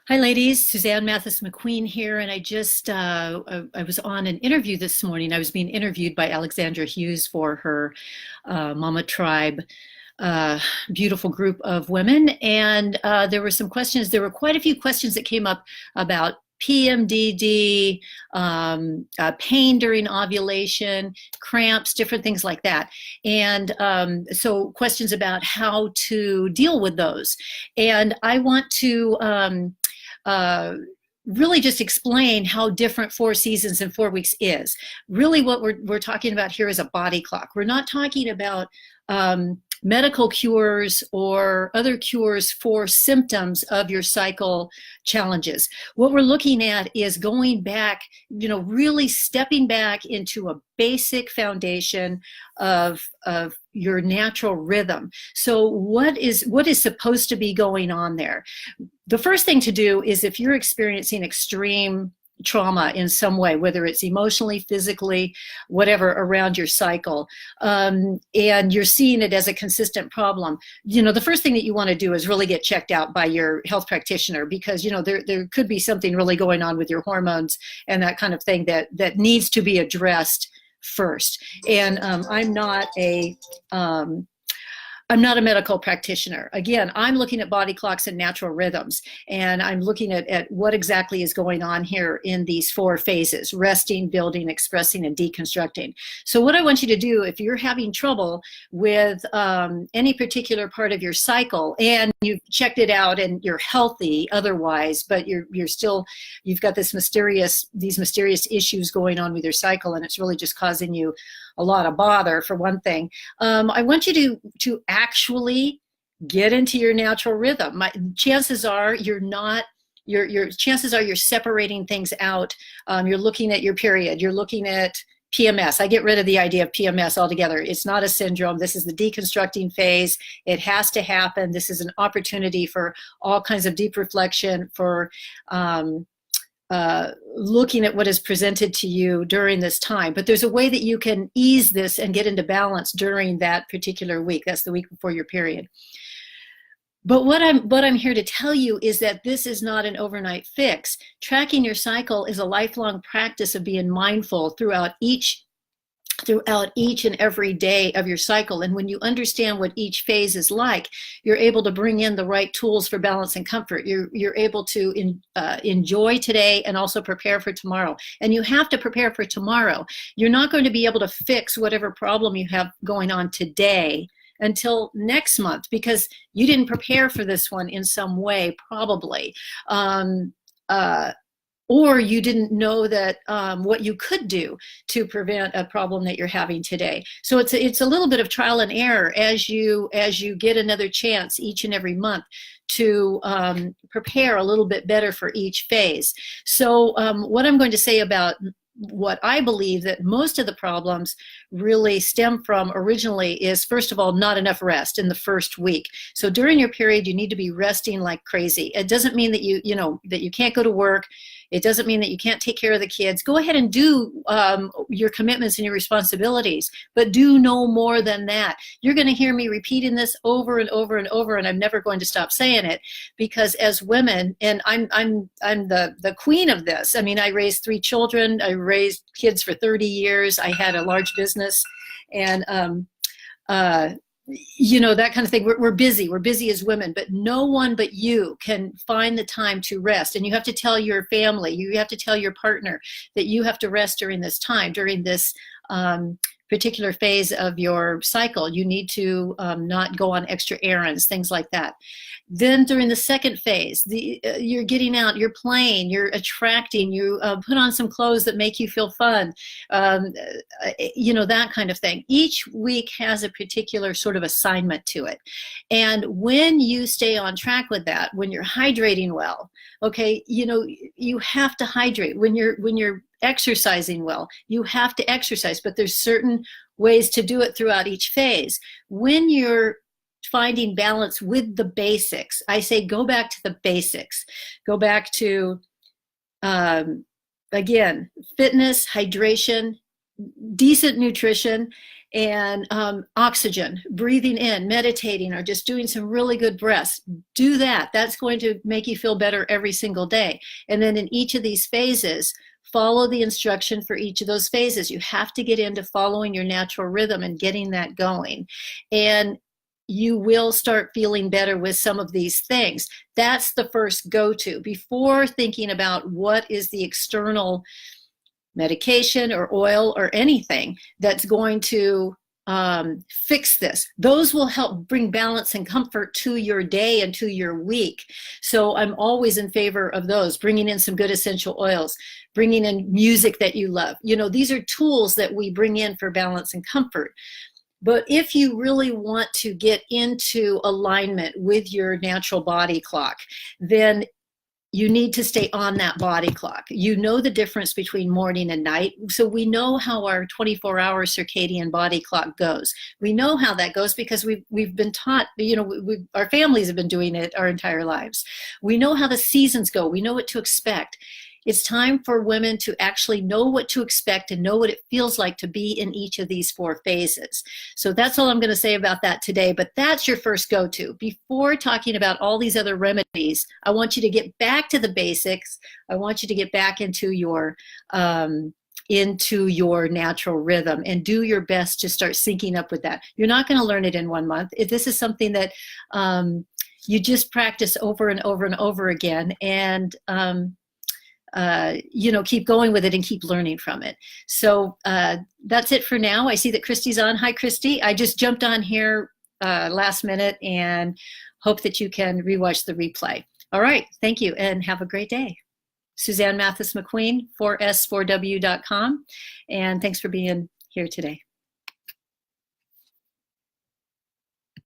Hi, ladies. Suzanne Mathis McQueen here, and I was on an interview this morning. I was being interviewed by Alexandra Hughes for her Mama Tribe, uh, beautiful group of women, and there were some questions. There were quite a few questions that came up about PMDD, pain during ovulation, cramps, different things like that. And so questions about how to deal with those. And I want to uh, really just explain how different 4 seasons and 4 weeks is. Really what we're talking about here is a body clock. We're not talking about medical cures or other cures for symptoms of your cycle challenges. What we're looking at is going back, really stepping back into a basic foundation of your natural rhythm. So what is supposed to be going on there? The first thing to do is, if you're experiencing extreme trauma in some way, whether it's emotionally, physically, whatever, around your cycle, and you're seeing it as a consistent problem, the first thing that you want to do is really get checked out by your health practitioner, because there could be something really going on with your hormones and that kind of thing that needs to be addressed first. And I'm not a medical practitioner. Again, I'm looking at body clocks and natural rhythms, and I'm looking at what exactly is going on here in these 4 phases: resting, building, expressing, and deconstructing. So what I want you to do, if you're having trouble with any particular part of your cycle and you've checked it out and you're healthy otherwise, but you've got these mysterious issues going on with your cycle, and it's really just causing you a lot of bother, for one thing, I want you to actually get into your natural rhythm. Chances are you're not. Chances are you're separating things out. You're looking at your period. You're looking at PMS. I get rid of the idea of PMS altogether. It's not a syndrome. This is the deconstructing phase. It has to happen. This is an opportunity for all kinds of deep reflection, for looking at what is presented to you during this time. But there's a way that you can ease this and get into balance during that particular week. That's the week before your period. But what I'm here to tell you is that this is not an overnight fix. Tracking your cycle is a lifelong practice of being mindful throughout each and every day of your cycle. And when you understand what each phase is like, you're able to bring in the right tools for balance and comfort. You're able to enjoy today and also prepare for tomorrow. And you have to prepare for tomorrow. You're not going to be able to fix whatever problem you have going on today until next month, because you didn't prepare for this one in some way, probably. Or you didn't know that what you could do to prevent a problem that you're having today. So it's a little bit of trial and error as you get another chance each and every month to prepare a little bit better for each phase. So what I'm going to say about what I believe that most of the problems really stem from originally is, first of all, not enough rest in the first week. So during your period, you need to be resting like crazy. It doesn't mean that that you can't go to work. It doesn't mean that you can't take care of the kids. Go ahead and do your commitments and your responsibilities, but do no more than that. You're going to hear me repeating this over and over and over, and I'm never going to stop saying it, because as women, and I'm the queen of this. I mean, I raised 3 children. I raised kids for 30 years. I had a large business, and that kind of thing. We're busy. We're busy as women, but no one but you can find the time to rest. And you have to tell your family, you have to tell your partner that you have to rest during this time, during this particular phase of your cycle. You need to not go on extra errands, things like that. Then during the second phase, you're getting out, you're playing, you're attracting, you put on some clothes that make you feel fun, that kind of thing. Each week has a particular sort of assignment to it. And when you stay on track with that, when you're hydrating well, okay, you have to hydrate. When you're exercising well, you have to exercise, but there's certain ways to do it throughout each phase. When you're finding balance with the basics, I say go back to the basics. Go back to, again, fitness, hydration, decent nutrition, and oxygen, breathing in, meditating, or just doing some really good breaths. Do that. That's going to make you feel better every single day. And then in each of these phases, follow the instruction for each of those phases. You have to get into following your natural rhythm and getting that going. And you will start feeling better with some of these things. That's the first go-to before thinking about what is the external medication or oil or anything that's going to fix this. Those will help bring balance and comfort to your day and to your week. So I'm always in favor of those, bringing in some good essential oils, bringing in music that you love. You know, these are tools that we bring in for balance and comfort. But if you really want to get into alignment with your natural body clock, then you need to stay on that body clock. You know the difference between morning and night. So we know how our 24-hour circadian body clock goes. We know how that goes because we've been taught, you know, our families have been doing it our entire lives. We know how the seasons go. We know what to expect. It's time for women to actually know what to expect and know what it feels like to be in each of these 4 phases. So that's all I'm going to say about that today, but that's your first go-to. Before talking about all these other remedies, I want you to get back to the basics. I want you to get back into your natural rhythm and do your best to start syncing up with that. You're not going to learn it in 1 month. This is something that you just practice over and over and over again, and you know, keep going with it and keep learning from it. So that's it for now. I see that Christy's on. Hi, Christy. I just jumped on here last minute and hope that you can rewatch the replay. All right. Thank you and have a great day. Suzanne Mathis McQueen, 4s4w.com. And thanks for being here today.